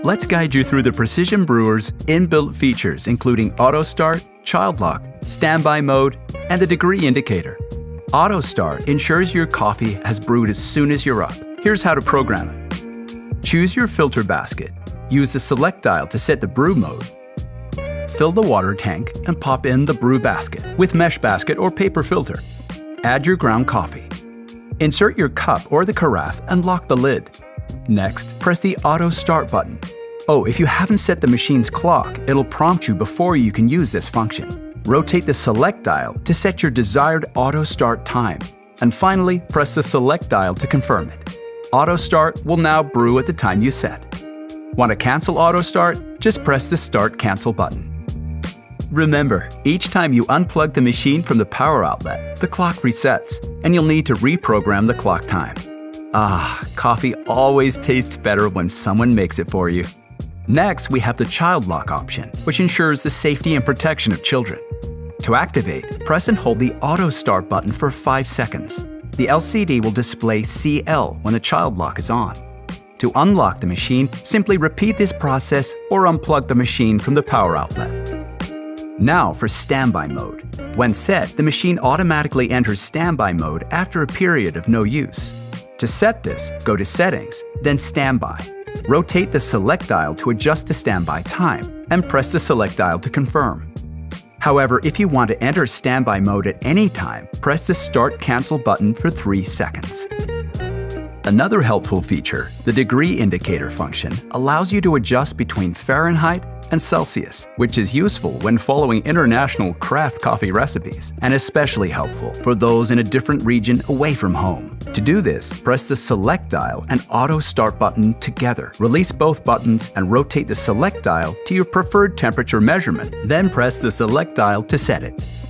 let's guide you through the Precision Brewer's inbuilt features, including Auto Start, Child Lock, Standby Mode, and the degree indicator. Auto Start ensures your coffee has brewed as soon as you're up. Here's how to program it. Choose your filter basket. Use the select dial to set the brew mode. Fill the water tank and pop in the brew basket with mesh basket or paper filter. Add your ground coffee. Insert your cup or the carafe and lock the lid. Next, press the Auto Start button. Oh, if you haven't set the machine's clock, it'll prompt you before you can use this function. Rotate the select dial to set your desired Auto Start time. And finally, press the select dial to confirm it. Auto Start will now brew at the time you set. Want to cancel Auto Start? Just press the Start Cancel button. Remember, each time you unplug the machine from the power outlet, the clock resets, and you'll need to reprogram the clock time. Ah, coffee always tastes better when someone makes it for you. Next, we have the Child Lock option, which ensures the safety and protection of children. To activate, press and hold the Auto Start button for 5 seconds. The LCD will display CL when the Child Lock is on. To unlock the machine, simply repeat this process or unplug the machine from the power outlet. Now for Standby Mode. When set, the machine automatically enters Standby Mode after a period of no use. To set this, go to Settings, then Standby. Rotate the select dial to adjust the standby time, and press the select dial to confirm. However, if you want to enter Standby Mode at any time, press the Start Cancel button for 3 seconds. Another helpful feature, the degree indicator function, allows you to adjust between Fahrenheit and Celsius, which is useful when following international craft coffee recipes, and especially helpful for those in a different region away from home. To do this, press the select dial and Auto Start button together. Release both buttons and rotate the select dial to your preferred temperature measurement, then press the select dial to set it.